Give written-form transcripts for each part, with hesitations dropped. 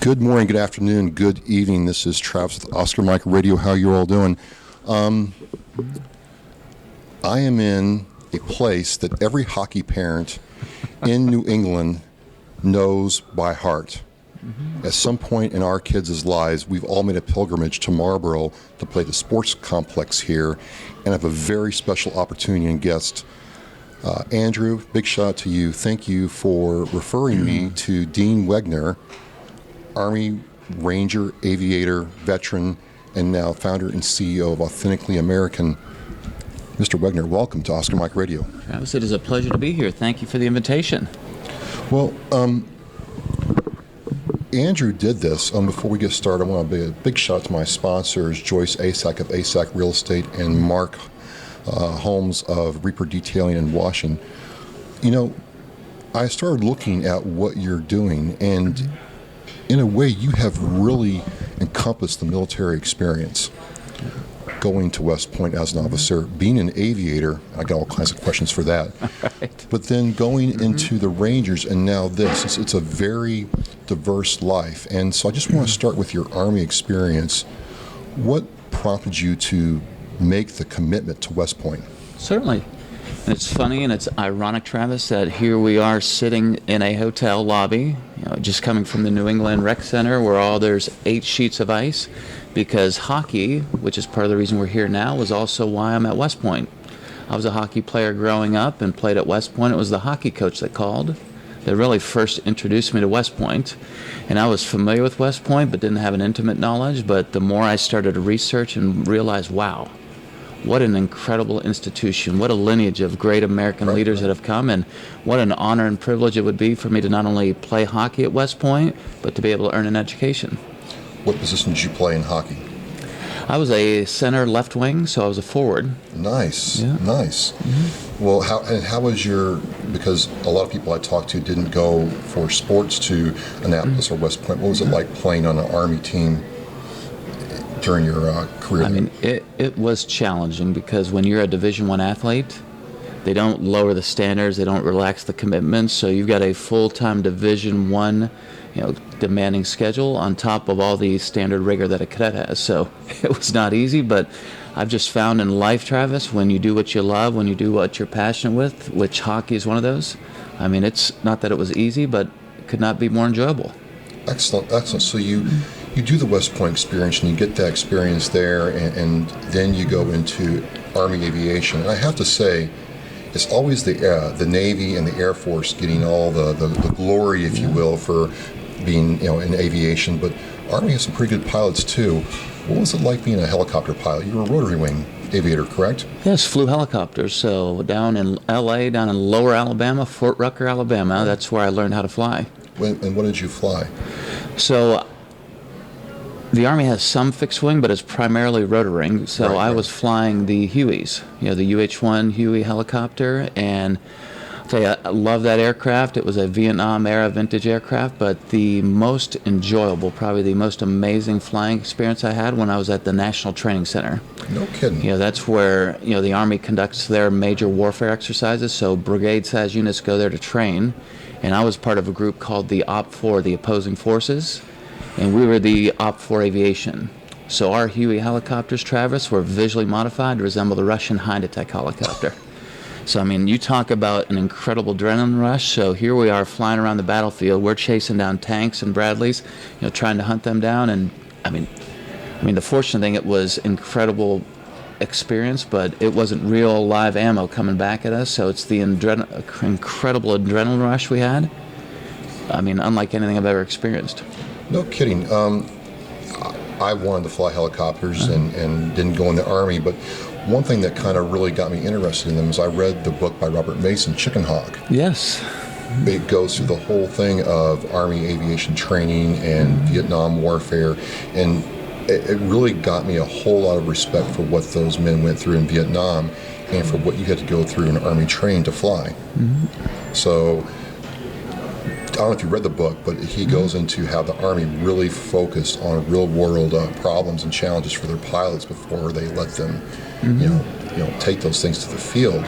Good morning, good afternoon, good evening. This is Travis with Oscar Mike Radio. How you all doing? I am in a place that every hockey parent in New England knows by heart. At some point in our kids' lives, we've all made a pilgrimage to Marlboro to play the sports complex here, and I have a very special opportunity and guest. Andrew, big shout out to you. Thank you for referring me to Dean Wegner, Army Ranger, Aviator, veteran, and now founder and CEO of Authentically American. Mr. Wegner, welcome to Oscar Mike Radio. Travis, it is a pleasure to be here. Thank you for the invitation. Well, Andrew did this. Before we get started, I want to give a big shout out to my sponsors, Joyce Asack of Asack Real Estate and Mark Holmes of Reaper Detailing in Washington. You know, I started looking at what you're doing, and in a way, you have really encompassed the military experience. Going to West Point as an officer, being an aviator, I got all kinds of questions for that. Right. But then going into the Rangers and now this, it's a very diverse life. And so I just want to start with your Army experience. What prompted you to make the commitment to West Point? Certainly. And it's funny and it's ironic, Travis, that here we are sitting in a hotel lobby, just coming from the New England Rec Center where there's 8 sheets of ice, because hockey, which is part of the reason we're here now, was also why I'm at West Point. I was a hockey player growing up and played at West Point. It was the hockey coach that called that really first introduced me to West Point. And I was familiar with West Point but didn't have an intimate knowledge. But the more I started to research and realize, wow, what an incredible institution, what a lineage of great American leaders that have come, and what an honor and privilege it would be for me to not only play hockey at West Point, but to be able to earn an education. What position did you play in hockey? I was a center left wing, so I was a forward. Nice, Yeah. nice. Well, how was because a lot of people I talked to didn't go for sports to Annapolis or West Point. What was it like playing on an Army team during your career? I mean, it was challenging because when you're a Division I athlete, they don't lower the standards, they don't relax the commitments, so you've got a full-time Division I, demanding schedule on top of all the standard rigor that a cadet has. So it was not easy, but I've just found in life, Travis, when you do what you love, when you do what you're passionate with, which hockey is one of those, I mean, it's not that it was easy, but it could not be more enjoyable. Excellent, excellent. So you do the West Point experience, and you get that experience there, and then you go into Army Aviation. And I have to say, it's always the Navy and the Air Force getting all the glory, if you will, for being in aviation. But Army has some pretty good pilots too. What was it like being a helicopter pilot? You were a rotary wing aviator, correct? Yes, flew helicopters. So down in L.A., down in Lower Alabama, Fort Rucker, Alabama, that's where I learned how to fly. And what did you fly? So the Army has some fixed wing, but it's primarily rotoring. So I was flying the Hueys, the UH-1 Huey helicopter, and I'll tell you, I love that aircraft. It was a Vietnam-era vintage aircraft, but the most enjoyable, probably the most amazing flying experience I had when I was at the National Training Center. No kidding. That's where, the Army conducts their major warfare exercises, so brigade-sized units go there to train, and I was part of a group called the OP-4, the Opposing Forces, and we were the OP-4 Aviation. So our Huey helicopters, Travis, were visually modified to resemble the Russian Hind-Attack helicopter. So, I mean, you talk about an incredible adrenaline rush. So here we are flying around the battlefield. We're chasing down tanks and Bradleys, trying to hunt them down. And, I mean, the fortunate thing, it was incredible experience, but it wasn't real live ammo coming back at us. So it's the incredible adrenaline rush we had. I mean, unlike anything I've ever experienced. No kidding. I wanted to fly helicopters and didn't go in the Army, but one thing that kind of really got me interested in them is I read the book by Robert Mason, Chicken Hawk. Yes. It goes through the whole thing of Army aviation training and Vietnam warfare, and it really got me a whole lot of respect for what those men went through in Vietnam and for what you had to go through in Army training to fly. So I don't know if you read the book, but he goes into how the Army really focused on real-world problems and challenges for their pilots before they let them, take those things to the field.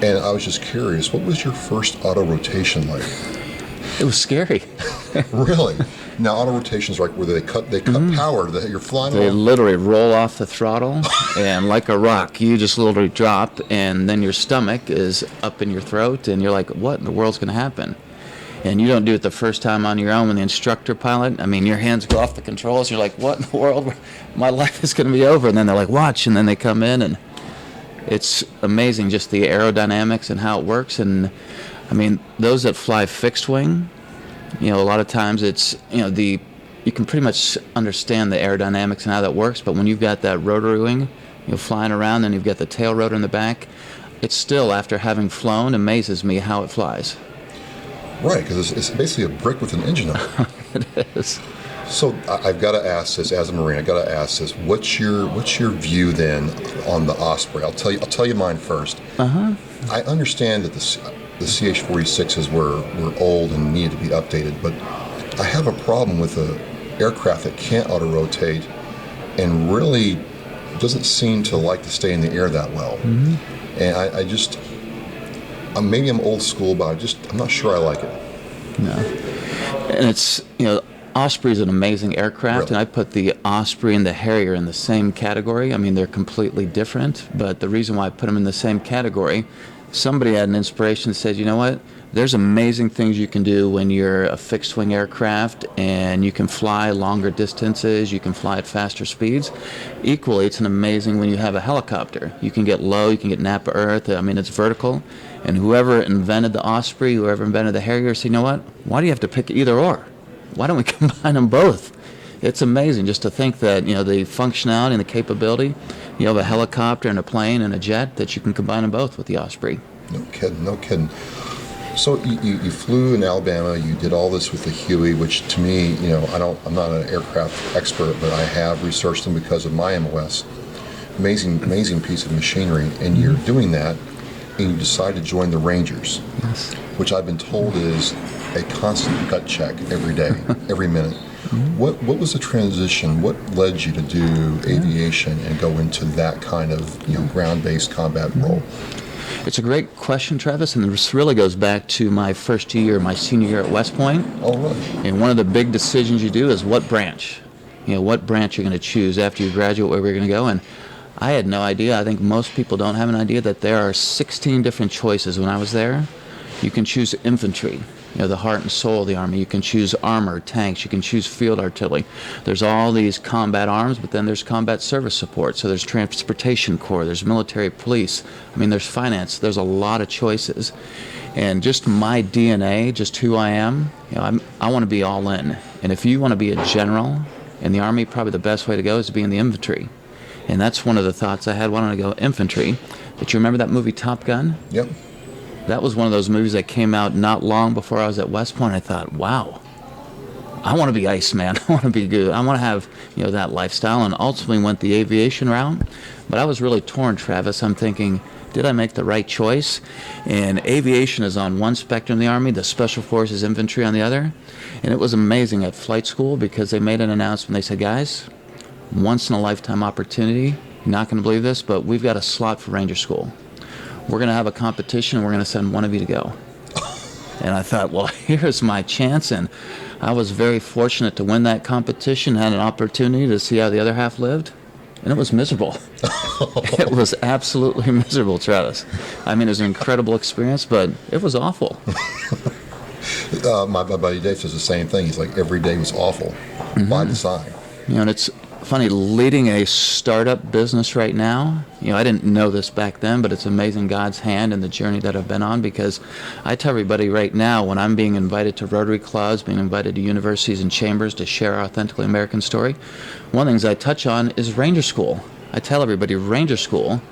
And I was just curious, what was your first auto rotation like? It was scary. Really? Now, auto rotations, like where they cut power, you're flying They along. literally roll off the throttle, and like a rock, you just literally drop, and then your stomach is up in your throat, and you're like, what in the world's going to happen? And you don't do it the first time on your own when the instructor pilot, I mean, your hands go off the controls, you're like, what in the world? My life is going to be over. And then they're like, watch, and then they come in, and it's amazing just the aerodynamics and how it works. And I mean, those that fly fixed wing, a lot of times it's, you can pretty much understand the aerodynamics and how that works, but when you've got that rotary wing, flying around, and you've got the tail rotor in the back, it still, after having flown, amazes me how it flies. Right, because it's basically a brick with an engine on it. It is. So I've got to ask this as a Marine. I've got to ask this. What's your view then on the Osprey? I'll tell you mine first. I understand that the CH-46s were old and needed to be updated, but I have a problem with an aircraft that can't auto-rotate and really doesn't seem to like to stay in the air that well. And I just, maybe I'm old school, but I'm not sure I like it. No. And it's, Osprey is an amazing aircraft, Really? and I put the Osprey and the Harrier in the same category. I mean, they're completely different, but the reason why I put them in the same category, somebody had an inspiration that said, you know what, there's amazing things you can do when you're a fixed-wing aircraft, and you can fly longer distances, you can fly at faster speeds. Equally, it's an amazing when you have a helicopter. You can get low, you can get nap earth, I mean, it's vertical. And whoever invented the Osprey, whoever invented the Harrier, said, you know what, why do you have to pick either or? Why don't we combine them both? It's amazing just to think that, the functionality and the capability, you have a helicopter and a plane and a jet, that you can combine them both with the Osprey. No kidding. So you flew in Alabama. You did all this with the Huey, which to me, I'm not an aircraft expert, but I have researched them because of my MOS. Amazing piece of machinery. And you're doing that, and you decide to join the Rangers, Yes. which I've been told is a constant gut check every day, every minute. What was the transition? What led you to do aviation and go into that kind of ground-based combat role? It's a great question, Travis, and this really goes back to my senior year at West Point. Oh, really? And one of the big decisions you do is what branch. What branch you're going to choose after you graduate, where you're going to go. And I had no idea. I think most people don't have an idea that there are 16 different choices when I was there. You can choose infantry, the heart and soul of the Army. You can choose armor, tanks. You can choose field artillery. There's all these combat arms, but then there's combat service support. So there's transportation corps. There's military police. I mean, there's finance. There's a lot of choices. And just my DNA, just who I am, I want to be all in. And if you want to be a general in the Army, probably the best way to go is to be in the infantry. And that's one of the thoughts I had, wanting to go infantry. But you remember that movie Top Gun? Yep. That was one of those movies that came out not long before I was at West Point. I thought, wow, I want to be Iceman. I want to be good. I want to have, that lifestyle, and ultimately went the aviation route. But I was really torn, Travis. I'm thinking, did I make the right choice? And aviation is on one spectrum of the Army, the Special Forces infantry on the other. And it was amazing at flight school because they made an announcement. They said, guys, once in a lifetime opportunity, you're not going to believe this, but we've got a slot for Ranger School. We're going to have a competition, and we're going to send one of you to go. And I thought, well, here's my chance. And I was very fortunate to win that competition, had an opportunity to see how the other half lived. And it was miserable. It was absolutely miserable, Travis. I mean, it was an incredible experience, but it was awful. My buddy Dave says the same thing. He's like, every day was awful by design. And it's funny, leading a startup business right now, I didn't know this back then, but it's amazing God's hand and the journey that I've been on, because I tell everybody right now, when I'm being invited to Rotary clubs, being invited to universities and chambers to share our Authentically American story, one of the things I touch on is Ranger School. I tell everybody Ranger School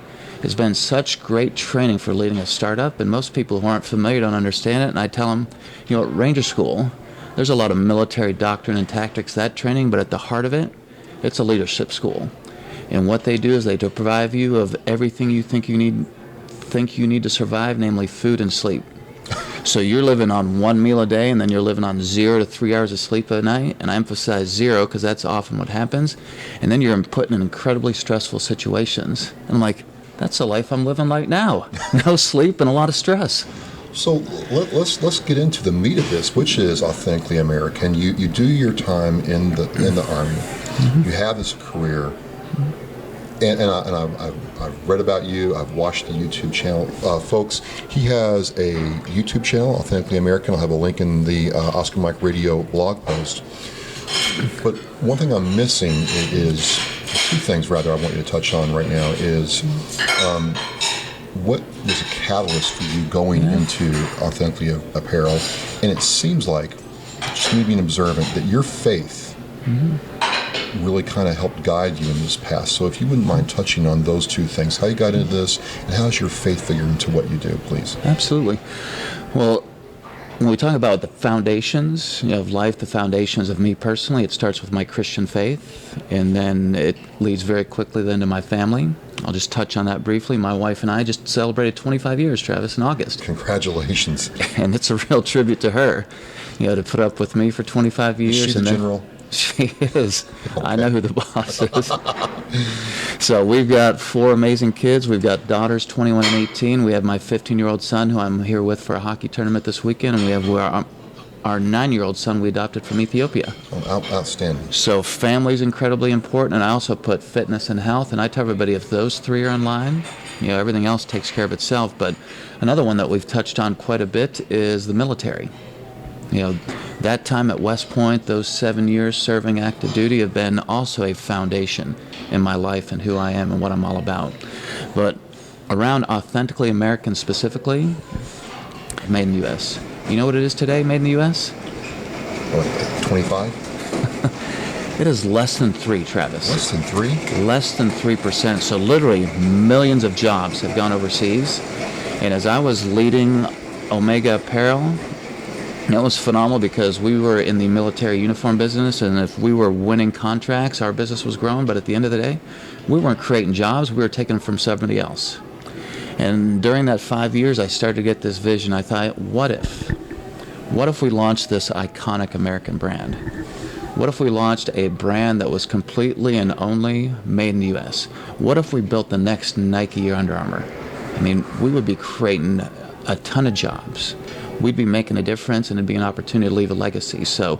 has been such great training for leading a startup, and most people who aren't familiar don't understand it, and I tell them, at Ranger School, there's a lot of military doctrine and tactics, that training, but at the heart of it, it's a leadership school. And what they do is they deprive you of everything you think you need to survive, namely food and sleep. So you're living on one meal a day, and then you're living on 0 to 3 hours of sleep a night. And I emphasize 0 because that's often what happens. And then you're put in incredibly stressful situations. And I'm like, that's the life I'm living right now. No sleep and a lot of stress. So let's get into the meat of this, which is authentically American. You do your time in the Army. You have this career, and I've read about you. I've watched the YouTube channel, folks. He has a YouTube channel, Authentically American. I'll have a link in the Oscar Mike Radio blog post. But one thing I'm missing is two things, rather. I want you to touch on right now is. What was a catalyst for you going into Authentically Apparel? And it seems like, just me being observant, that your faith really kind of helped guide you in this path. So if you wouldn't mind touching on those two things, how you got into this, and how does your faith figure into what you do, please? Absolutely. Well, when we talk about the foundations of life, the foundations of me personally, it starts with my Christian faith, and then it leads very quickly then to my family. I'll just touch on that briefly. My wife and I just celebrated 25 years, Travis, in August. Congratulations. And it's a real tribute to her, to put up with me for 25 years. Is she the general? She is. Okay. I know who the boss is. So we've got 4 amazing kids. We've got daughters, 21 and 18. We have my 15-year-old son, who I'm here with for a hockey tournament this weekend. And we have our 9-year-old son we adopted from Ethiopia. Oh, outstanding. So family's incredibly important. And I also put fitness and health. And I tell everybody, if those 3 are in line, everything else takes care of itself. But another one that we've touched on quite a bit is the military. That time at West Point, those 7 years serving active duty have been also a foundation in my life and who I am and what I'm all about. But around Authentically American specifically, made in the U.S. You know what it is today, made in the U.S.? What, 25? It is less than 3, Travis. Less than 3? Less than 3%. So literally millions of jobs have gone overseas. And as I was leading Omega Apparel, it was phenomenal because we were in the military uniform business, and if we were winning contracts, our business was growing. But at the end of the day, we weren't creating jobs. We were taking them from somebody else. And during that 5 years, I started to get this vision. I thought, what if we launched this iconic American brand? What if we launched a brand that was completely and only made in the U.S.? What if we built the next Nike or Under Armour? I mean, we would be creating a ton of jobs. We'd be making a difference, and it'd be an opportunity to leave a legacy. So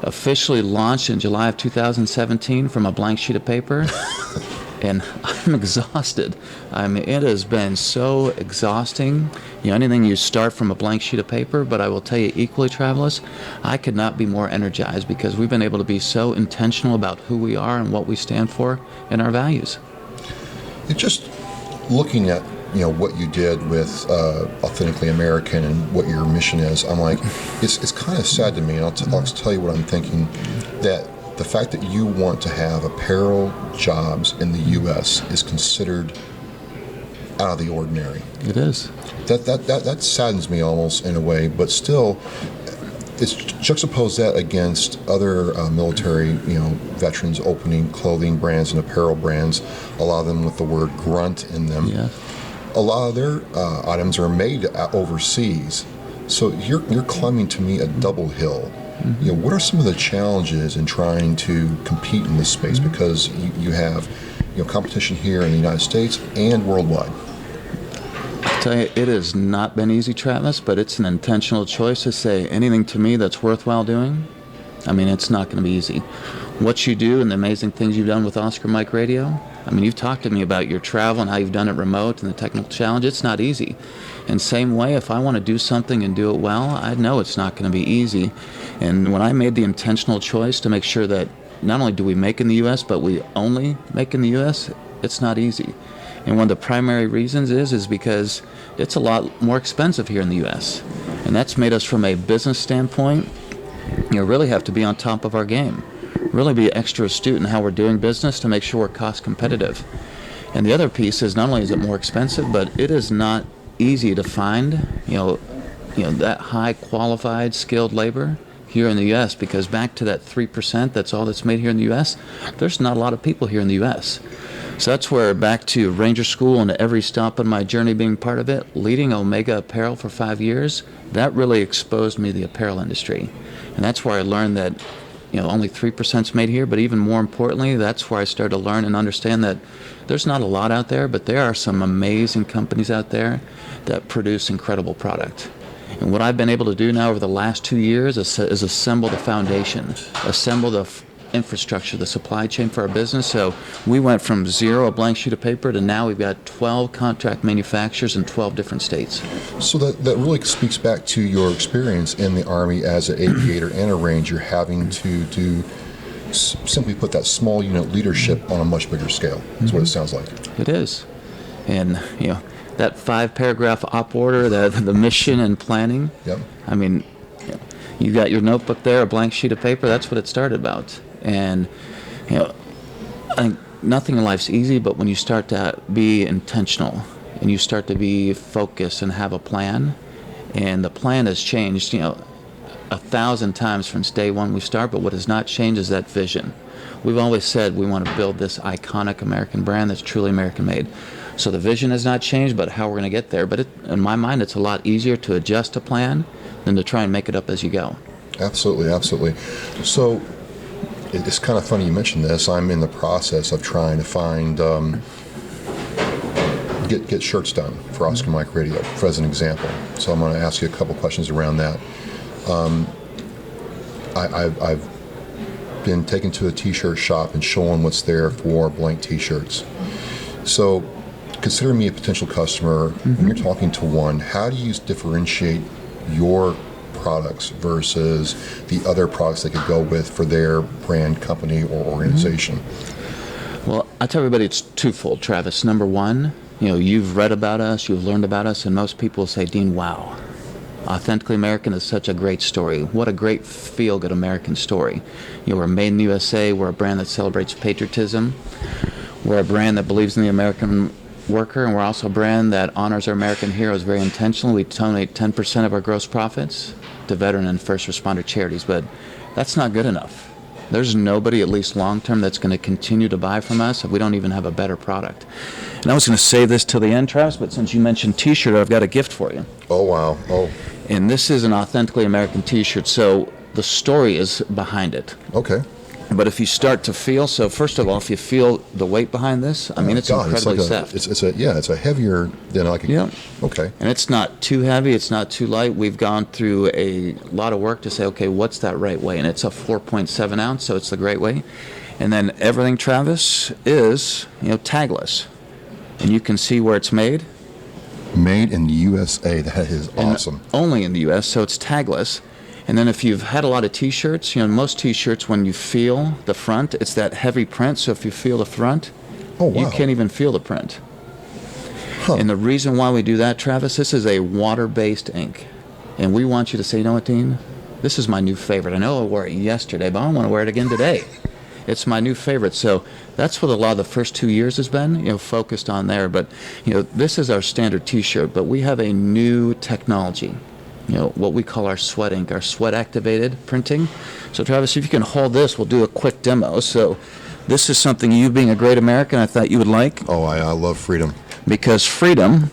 officially launched in July of 2017 from a blank sheet of paper. And I'm exhausted. I mean, it has been so exhausting. Anything you start from a blank sheet of paper, but I will tell you equally, Travelers, I could not be more energized because we've been able to be so intentional about who we are and what we stand for and our values. It's just looking at what you did with Authentically American and what your mission is, I'm like, it's kind of sad to me, and I'll tell you what I'm thinking, that the fact that you want to have apparel jobs in the U.S. is considered out of the ordinary. It is. That saddens me almost in a way, but still, it's juxtapose that against other military, veterans opening clothing brands and apparel brands, a lot of them with the word grunt in them. Yeah. A lot of their items are made overseas, so you're climbing to me a double hill. Mm-hmm. What are some of the challenges in trying to compete in this space? Mm-hmm. Because you have competition here in the United States and worldwide. I'll tell you, it has not been easy, Travis, but it's an intentional choice to say anything to me that's worthwhile doing. I mean, it's not going to be easy. What you do and the amazing things you've done with Oscar Mike Radio, I mean, you've talked to me about your travel and how you've done it remote and the technical challenge. It's not easy. And same way, if I want to do something and do it well, I know it's not going to be easy. And when I made the intentional choice to make sure that not only do we make in the U.S., but we only make in the U.S., it's not easy. And one of the primary reasons is because it's a lot more expensive here in the U.S. And that's made us, from a business standpoint, really have to be on top of our game. Really be extra astute in how we're doing business to make sure we're cost competitive. And the other piece is not only is it more expensive, but it is not easy to find, that high qualified, skilled labor here in the U.S. because back to that 3%, that's all that's made here in the U.S., there's not a lot of people here in the U.S. So that's where, back to Ranger School and every stop on my journey being part of it, leading Omega Apparel for 5 years, that really exposed me to the apparel industry. And that's where I learned that only 3% is made here, but even more importantly, that's where I started to learn and understand that there's not a lot out there, but there are some amazing companies out there that produce incredible product. And what I've been able to do now over the last 2 years is assemble the foundation, assemble the infrastructure, the supply chain for our business. So we went from zero, a blank sheet of paper, to now we've got 12 contract manufacturers in 12 different states. So that really speaks back to your experience in the Army as an aviator and a ranger, having to do, simply put, that small unit leadership on a much bigger scale. That's what it sounds like. It is. And, you know, that 5-paragraph op order, the mission and planning. Yep. I mean, you got your notebook there, a blank sheet of paper. That's what it started about. And, you know, I think nothing in life's easy, but when you start to be intentional and you start to be focused and have a plan, and the plan has changed, you know, 1,000 times from day one we start, but what has not changed is that vision. We've always said we want to build this iconic American brand that's truly American made. So the vision has not changed, but how we're going to get there. But in my mind, it's a lot easier to adjust a plan than to try and make it up as you go. Absolutely, absolutely. So it's kind of funny you mentioned this. I'm in the process of trying to find, get shirts done for Oscar Mike Radio, as an example. So I'm going to ask you a couple questions around that. I've been taken to a t-shirt shop and showing what's there for blank t-shirts. So consider me a potential customer. When you're talking to one, how do you differentiate your products versus the other products they could go with for their brand, company, or organization? Well, I tell everybody it's twofold, Travis. Number one, you know, you've read about us, you've learned about us, and most people say, Dean, wow, Authentically American is such a great story. What a great feel-good American story. You know, we're made in the USA. We're a brand that celebrates patriotism. We're a brand that believes in the American worker, and we're also a brand that honors our American heroes very intentionally. We donate 10% of our gross profits to veteran and first responder charities, but that's not good enough. There's nobody, at least long-term, that's going to continue to buy from us if we don't even have a better product. And I was going to save this till the end, Travis, but since you mentioned T-shirt, I've got a gift for you. Oh, wow. Oh. And this is an Authentically American T-shirt, so the story is behind it. Okay. But if you start to feel, so first of all, if you feel the weight behind this, I mean, it's incredibly soft. It's a heavier than I could. Yeah. Okay. And it's not too heavy, it's not too light. We've gone through a lot of work to say, okay, what's that right way? And it's a 4.7 ounce, so it's the great way. And then everything, Travis, is, you know, tagless. And you can see where it's made. Made in the USA. That is awesome. And only in the US, so it's tagless. And then if you've had a lot of T-shirts, you know, most T-shirts, when you feel the front, it's that heavy print. So if you feel the front, you can't even feel the print. Huh. And the reason why we do that, Travis, this is a water-based ink. And we want you to say, you know what, Dean? This is my new favorite. I know I wore it yesterday, but I want to wear it again today. It's my new favorite. So that's what a lot of the first 2 years has been, you know, focused on there. But, you know, this is our standard T-shirt, but we have a new technology. You know, what we call our sweat ink, our sweat-activated printing. So, Travis, if you can hold this, we'll do a quick demo. So, this is something you, being a great American, I thought you would like. Oh, I love freedom. Because freedom,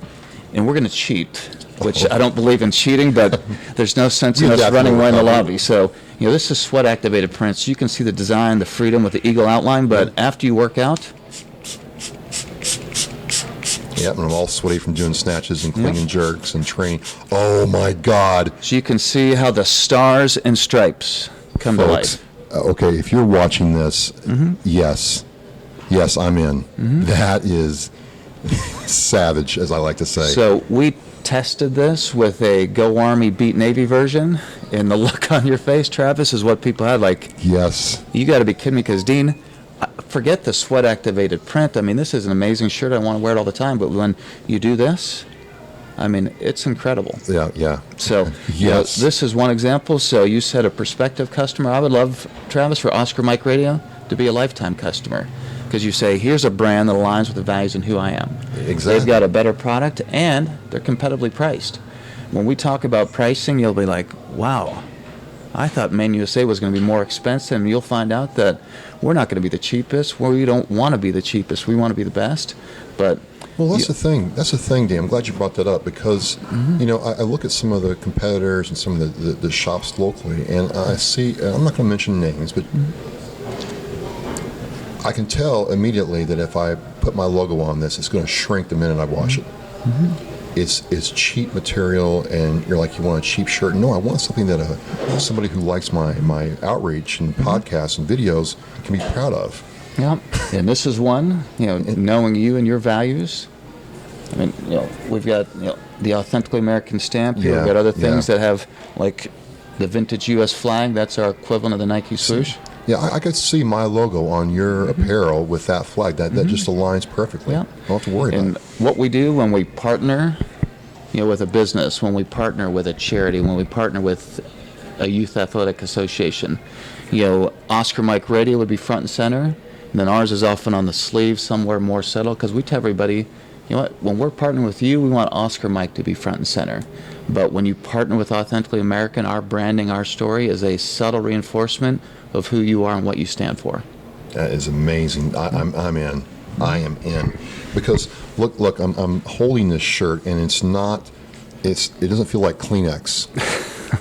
and we're going to cheat, which I don't believe in cheating, but there's no sense in us running away in the lobby. So, you know, this is sweat-activated prints. You can see the design, the freedom with the eagle outline, but after you work out, Yep, and I'm all sweaty from doing snatches and clean and jerks and training. Oh, my God. So you can see how the stars and stripes come to life. Okay, if you're watching this, yes, I'm in. That is savage, as I like to say. So we tested this with a Go Army Beat Navy version, and the look on your face, Travis, is what people had. Like, yes. You got to be kidding me, because, Dean, forget the sweat-activated print. I mean, this is an amazing shirt. I want to wear it all the time. But when you do this, I mean, it's incredible. Yeah. So, you know, this is one example. So you said a prospective customer. I would love, Travis, for Oscar Mike Radio to be a lifetime customer, because you say, here's a brand that aligns with the values and who I am. Exactly. They've got a better product, and they're competitively priced. When we talk about pricing, you'll be like, wow, I thought Maine USA was going to be more expensive, and you'll find out that we're not going to be the cheapest. We don't want to be the cheapest. We want to be the best. But well, that's the thing. That's the thing, Dan. I'm glad you brought that up, because you know, I look at some of the competitors and some of the shops locally, and I see. I'm not going to mention names, but I can tell immediately that if I put my logo on this, it's going to shrink the minute I wash it. it's cheap material, and you're like, you want a cheap shirt. No, I want something that somebody who likes my outreach and podcasts and videos can be proud of. Yeah, and this is one, knowing you and your values. I mean, we've got the Authentically American stamp here. We've got other things that have, like, the vintage U.S. flag. That's our equivalent of the Nike swoosh. Yeah, I could see my logo on your apparel with that flag. That just aligns perfectly. Yeah. Don't have to worry And about it. what we do when we partner, with a business, when we partner with a charity, when we partner with a youth athletic association, Oscar Mike Radio would be front and center, and then ours is often on the sleeve somewhere more subtle, because we tell everybody, when we're partnering with you, we want Oscar Mike to be front and center. But when you partner with Authentically American, our branding, our story is a subtle reinforcement of who you are and what you stand for. That is amazing. I'm in. I am in. Because look, I'm holding this shirt, and it doesn't feel like Kleenex,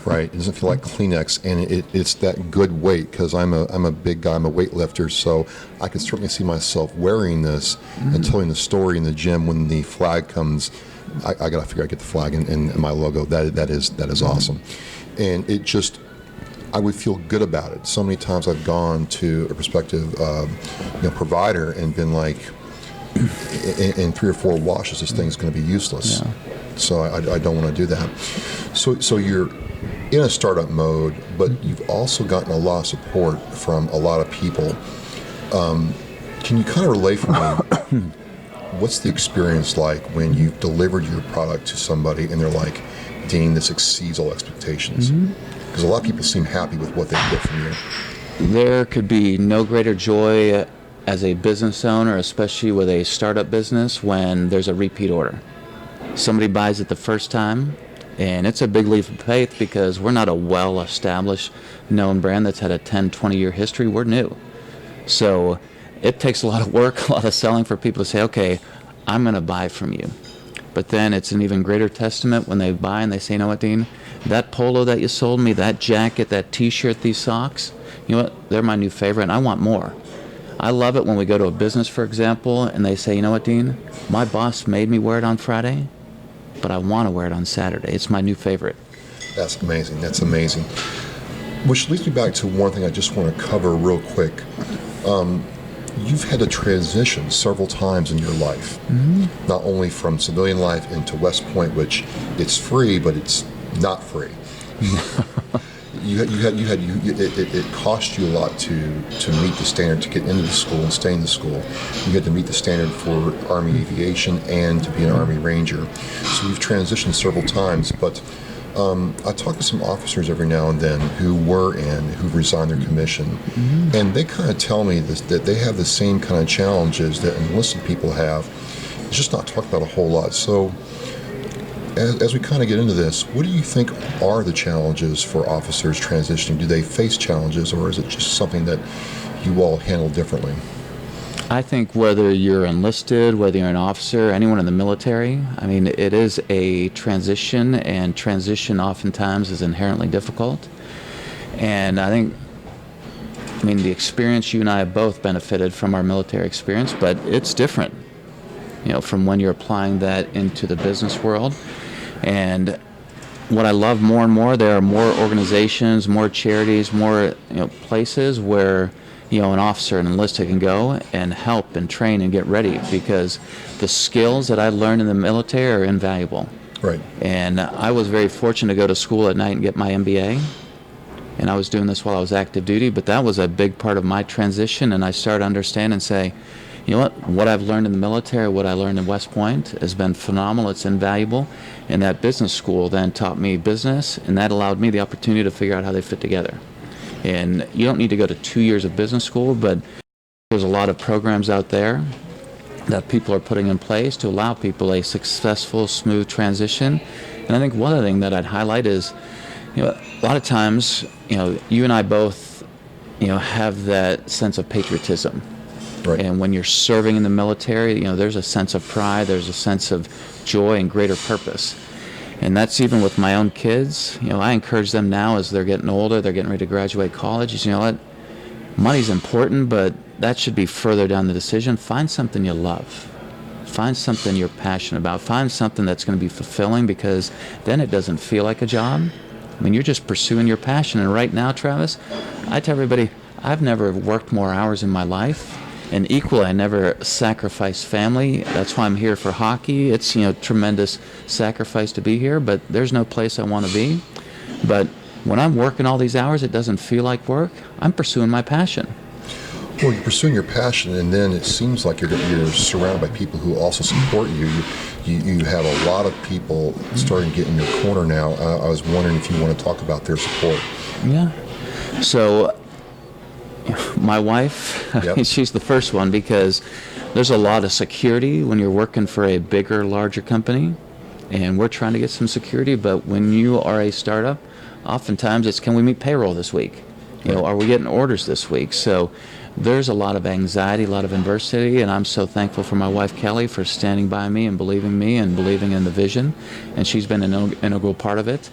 right? It doesn't feel like Kleenex, and it's that good weight, because I'm a big guy. I'm a weightlifter, so I can certainly see myself wearing this and telling the story in the gym when the flag comes. I got to figure out get the flag and my logo. That is awesome, and it just. I would feel good about it. So many times I've gone to a prospective provider and been like, in 3 or 4 washes, this thing's going to be useless. Yeah. So I don't want to do that. So you're in a startup mode, but you've also gotten a lot of support from a lot of people. Can you kind of relay for me, what's the experience like when you've delivered your product to somebody and they're like, Dean, this exceeds all expectations? Because a lot of people seem happy with what they get from you. There could be no greater joy as a business owner, especially with a startup business, when there's a repeat order. Somebody buys it the first time, and it's a big leap of faith, because we're not a well-established, known brand that's had a 10, 20-year history. We're new. So it takes a lot of work, a lot of selling for people to say, okay, I'm going to buy from you. But then it's an even greater testament when they buy and they say, you know what, Dean, that polo that you sold me, that jacket, that T-shirt, these socks, you know what, they're my new favorite, and I want more. I love it when we go to a business, for example, and they say, you know what, Dean, my boss made me wear it on Friday, but I want to wear it on Saturday. It's my new favorite. That's amazing. That's amazing. Which leads me back to one thing I just want to cover real quick. You've had to transition several times in your life, not only from civilian life into West Point, which it's free, but it's not free. It cost you a lot to meet the standard to get into the school and stay in the school. You had to meet the standard for Army Aviation and to be an Army Ranger. So you've transitioned several times, but I talk to some officers every now and then who've resigned their commission, and they kind of tell me that they have the same kind of challenges that enlisted people have. It's just not talked about a whole lot. So as we kind of get into this, what do you think are the challenges for officers transitioning? Do they face challenges, or is it just something that you all handle differently? I think whether you're enlisted, whether you're an officer, anyone in the military, I mean, it is a transition, and transition oftentimes is inherently difficult. And I think, the experience, you and I have both benefited from our military experience, but it's different, from when you're applying that into the business world. And what I love more and more, there are more organizations, more charities, more places where an officer, an enlisted can go and help and train and get ready, because the skills that I learned in the military are invaluable. Right. And I was very fortunate to go to school at night and get my MBA. And I was doing this while I was active duty, but that was a big part of my transition. And I started to understand and say, you know what I've learned in the military, what I learned in West Point has been phenomenal. It's invaluable. And that business school then taught me business, and that allowed me the opportunity to figure out how they fit together. And you don't need to go to 2 years of business school, but there's a lot of programs out there that people are putting in place to allow people a successful, smooth transition. And I think one other thing that I'd highlight is, a lot of times, you and I both, have that sense of patriotism. Right. And when you're serving in the military, there's a sense of pride, there's a sense of joy and greater purpose. And that's even with my own kids. I encourage them now as they're getting older, they're getting ready to graduate college. You know what? Money's important, but that should be further down the decision. Find something you love. find something you're passionate about. Find something that's going to be fulfilling, because then it doesn't feel like a job. I mean, you're just pursuing your passion. And right now, Travis, I tell everybody, I've never worked more hours in my life. And equally, I never sacrificed family. That's why I'm here for hockey. It's, tremendous sacrifice to be here, but there's no place I want to be. But when I'm working all these hours, it doesn't feel like work. I'm pursuing my passion. Well, you're pursuing your passion, and then it seems like you're surrounded by people who also support you. You have a lot of people starting to get in your corner now. I was wondering if you want to talk about their support. Yeah. So my wife, Yep. she's the first one, because there's a lot of security when you're working for a bigger, larger company, and we're trying to get some security. But when you are a startup, oftentimes it's, can we meet payroll this week? Are we getting orders this week? So there's a lot of anxiety, a lot of adversity, and I'm so thankful for my wife, Kelly, for standing by me and believing in the vision, and she's been an integral part of it.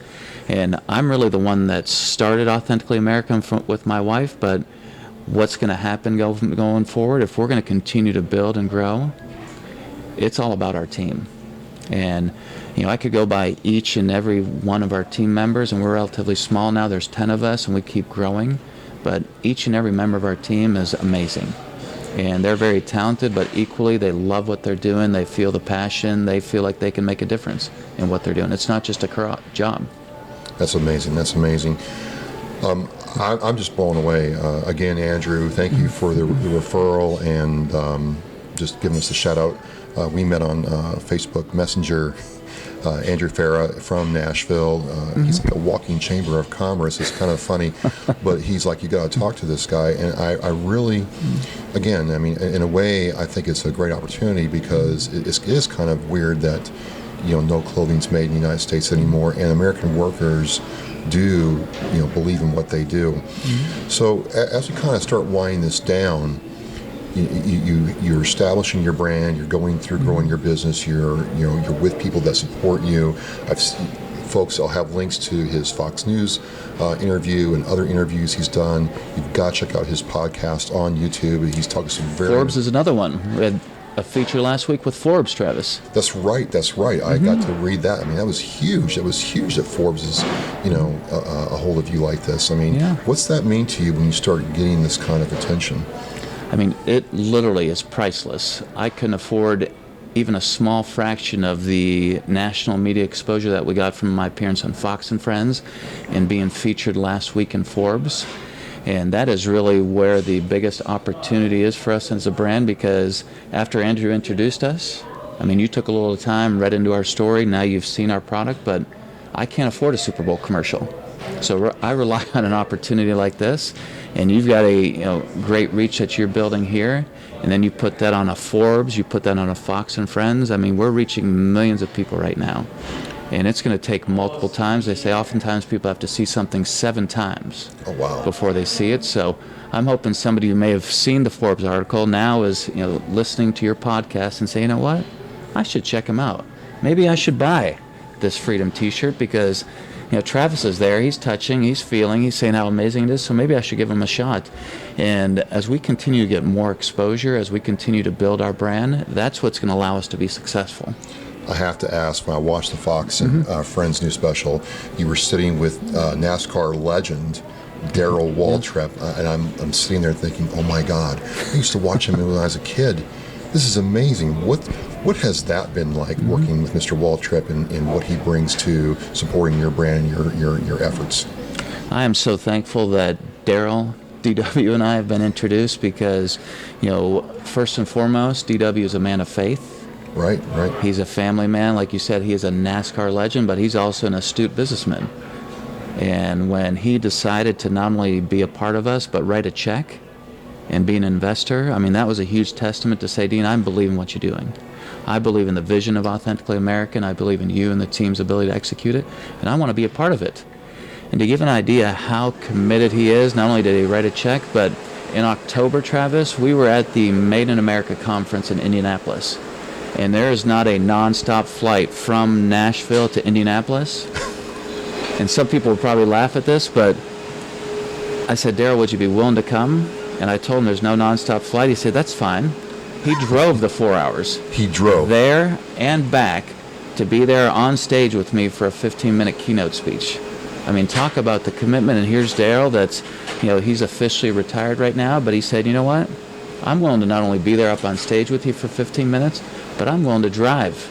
And I'm really the one that started Authentically American with my wife, but what's going to happen going forward, if we're going to continue to build and grow, it's all about our team. And I could go by each and every one of our team members, and we're relatively small now. There's 10 of us, and we keep growing. But each and every member of our team is amazing. And they're very talented, but equally they love what they're doing. They feel the passion. They feel like they can make a difference in what they're doing. It's not just a job. That's amazing. That's amazing. I'm just blown away. Again, Andrew, thank you for the referral and just giving us a shout out. We met on Facebook Messenger. Andrew Farah from Nashville. He's like a walking chamber of commerce. It's kind of funny, but he's like, you got to talk to this guy. And I really, again, I mean, in a way, I think it's a great opportunity, because it is kind of weird that, no clothing's made in the United States anymore, and American workers do, believe in what they do. So as we kind of start winding this down, you're establishing your brand, you're going through growing your business, you're with people that support you. I'll have links to his Fox News interview and other interviews he's done. You've got to check out his podcast on YouTube. He's talking some very... Forbes is another one. We had a feature last week with Forbes, Travis. That's right. I got to read that. I mean, that was huge. It was huge that Forbes is, a hold of you like this. I mean, What's that mean to you when you start getting this kind of attention? I mean, it literally is priceless. I couldn't afford even a small fraction of the national media exposure that we got from my appearance on Fox and Friends and being featured last week in Forbes. And that is really where the biggest opportunity is for us as a brand, because after Andrew introduced us, I mean, you took a little time, read into our story, now you've seen our product, but I can't afford a Super Bowl commercial. So I rely on an opportunity like this, and you've got a great reach that you're building here, and then you put that on a Forbes, you put that on a Fox and Friends. I mean, we're reaching millions of people right now, and it's going to take multiple times. They say oftentimes people have to see something 7 times before they see it. So I'm hoping somebody who may have seen the Forbes article now is listening to your podcast and say, you know what, I should check them out. Maybe I should buy this Freedom T-shirt, because Travis is there, he's touching, he's feeling, he's saying how amazing it is, so maybe I should give him a shot. And as we continue to get more exposure, as we continue to build our brand, that's what's going to allow us to be successful. I have to ask, when I watched the Fox and Friends new special, you were sitting with NASCAR legend Darrell Waltrip, and I'm sitting there thinking, oh my God, I used to watch him when I was a kid. This is amazing. What has that been like, working with Mr. Waltrip and what he brings to supporting your brand and your efforts? I am so thankful that Darrell, DW, and I have been introduced, because, first and foremost, DW is a man of faith. Right. He's a family man. Like you said, he is a NASCAR legend, but he's also an astute businessman. And when he decided to not only be a part of us, but write a check and be an investor, I mean, that was a huge testament to say, Dean, I believe in what you're doing. I believe in the vision of Authentically American. I believe in you and the team's ability to execute it, and I want to be a part of it. And to give an idea how committed he is, not only did he write a check, but in October, Travis, we were at the Made in America conference in Indianapolis. And there is not a nonstop flight from Nashville to Indianapolis. And some people will probably laugh at this, but I said, Darrell, would you be willing to come? And I told him there's no nonstop flight. He said, that's fine. He drove the 4 hours. He drove. There and back to be there on stage with me for a 15-minute keynote speech. I mean, talk about the commitment. And here's Daryl that's, he's officially retired right now, but he said, you know what? I'm willing to not only be there up on stage with you for 15 minutes, but I'm willing to drive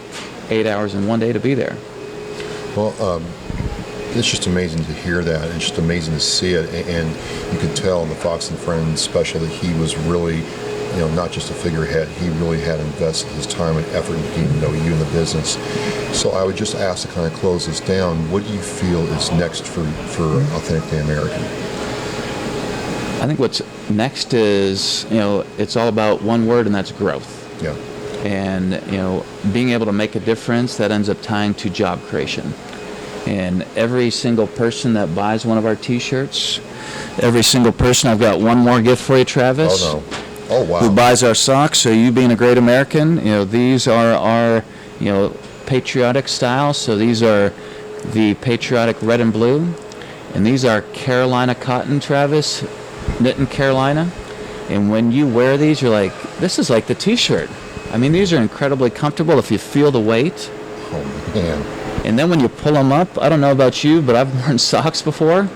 8 hours in one day to be there. Well, it's just amazing to hear that. It's just amazing to see it. And you could tell in the Fox and Friends special that he was really, not just a figurehead. He really had invested his time and effort in getting to know you in the business. So I would just ask to kind of close this down. What do you feel is next for Authentically American? I think what's next is, it's all about one word, and that's growth. Yeah. And, being able to make a difference, that ends up tying to job creation. And every single person that buys one of our T-shirts, every single person, I've got one more gift for you, Travis. Oh, no. Oh, wow. Who buys our socks. So you being a great American, these are our, patriotic style. So these are the patriotic red and blue. And these are Carolina cotton, Travis, knit in Carolina. And when you wear these, you're like, this is like the T-shirt. I mean, these are incredibly comfortable if you feel the weight. Oh, man. And then when you pull them up, I don't know about you, but I've worn socks before.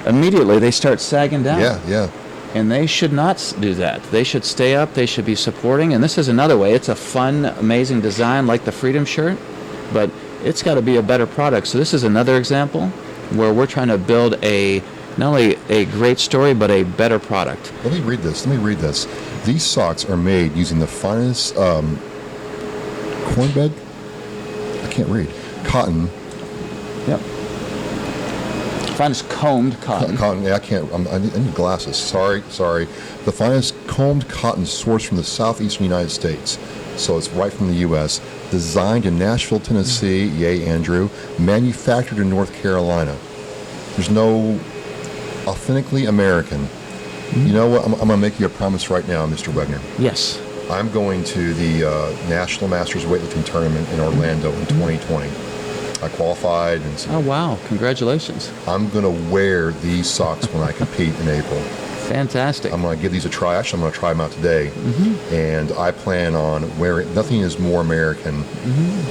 Immediately, they start sagging down. Yeah. And they should not do that. They should stay up. They should be supporting. And this is another way. It's a fun, amazing design like the Freedom shirt, but it's got to be a better product. So this is another example where we're trying to build not only a great story, but a better product. Let me read this. These socks are made using the finest cornbed? I can't read. Cotton. Yep. Finest combed cotton. Cotton. Yeah, I need glasses. Sorry. The finest combed cotton sourced from the southeastern United States. So it's right from the U.S. Designed in Nashville, Tennessee. Yay, Andrew. Manufactured in North Carolina. There's no Authentically American. You know what? I'm going to make you a promise right now, Mr. Wegner. Yes. I'm going to the National Masters Weightlifting Tournament in Orlando in 2020. I qualified. Oh, wow. Congratulations. I'm going to wear these socks when I compete in April. Fantastic. I'm going to give these a try. Actually, I'm going to try them out today. And I plan on wearing, nothing is more American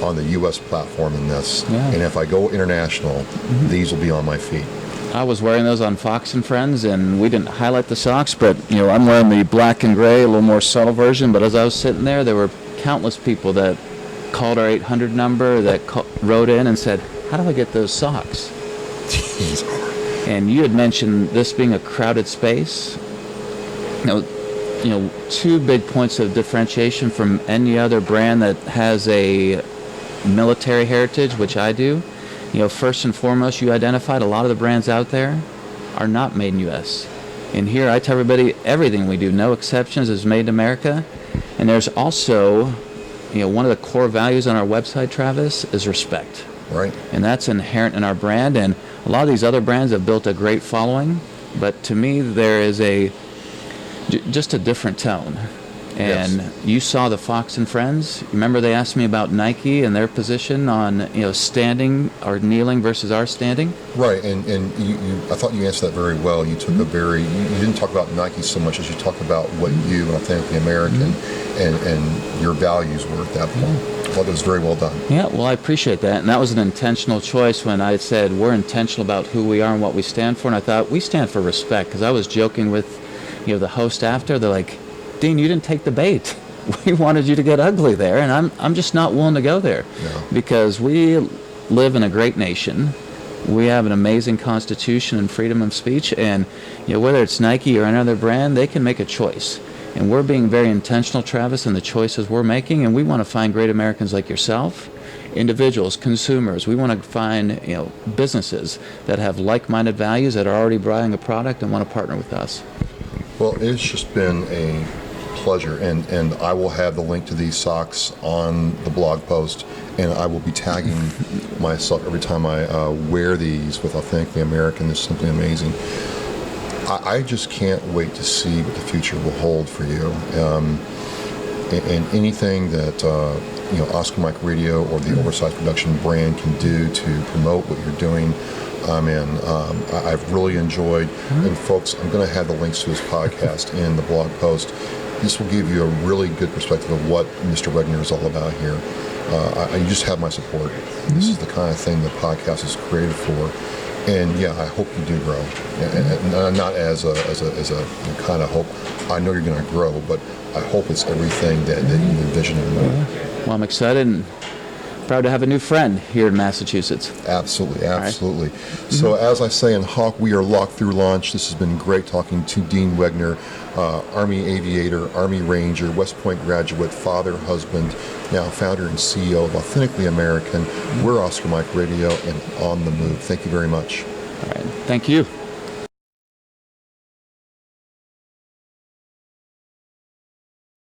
on the U.S. platform than this. Yeah. And if I go international, these will be on my feet. I was wearing those on Fox and Friends, and we didn't highlight the socks, but, I'm wearing the black and gray, a little more subtle version. But as I was sitting there were countless people that called our 800 number, that wrote in and said, how do I get those socks? Jeez. And you had mentioned this being a crowded space. Two big points of differentiation from any other brand that has a military heritage, which I do. First and foremost, you identified a lot of the brands out there are not made in U.S. And here I tell everybody everything we do, no exceptions, is made in America. And there's also, one of the core values on our website, Travis, is respect. Right. And that's inherent in our brand. And a lot of these other brands have built a great following. But to me, there is just a different tone. And you saw the Fox and Friends. Remember they asked me about Nike and their position on standing or kneeling versus our standing? Right, and you I thought you answered that very well. You took you didn't talk about Nike so much as you talked about what you and Authentically American and your values were at that point. I thought it was very well done. Yeah, well, I appreciate that. And that was an intentional choice when I said we're intentional about who we are and what we stand for. And I thought we stand for respect, because I was joking with the host after. They're like, Dean, you didn't take the bait. We wanted you to get ugly there, and I'm just not willing to go there. Because we live in a great nation. We have an amazing constitution and freedom of speech, and whether it's Nike or another brand, they can make a choice. And we're being very intentional, Travis, in the choices we're making, and we want to find great Americans like yourself, individuals, consumers. We want to find businesses that have like-minded values, that are already buying a product and want to partner with us. Well, it's just been a pleasure, and I will have the link to these socks on the blog post, and I will be tagging myself every time I wear these with Authentically American. It's simply amazing. I just can't wait to see what the future will hold for you, and anything that Oscar Mike Radio or the Oversized Production brand can do to promote what you're doing. I've really enjoyed, and folks, I'm going to have the links to his podcast in the blog post. This will give you a really good perspective of what Mr. Wegner is all about here. You just have my support. This is the kind of thing the podcast is created for. And yeah, I hope you do grow. And not as a kind of hope. I know you're going to grow, but I hope it's everything that you envision and more. Well, I'm excited and proud to have a new friend here in Massachusetts. Absolutely, absolutely. Right. So as I say in Hawk, we are locked through launch. This has been great talking to Dean Wegner, Army Aviator, Army Ranger, West Point graduate, father, husband, now founder and CEO of Authentically American. We're Oscar Mike Radio and On the Move. Thank you very much. All right. Thank you.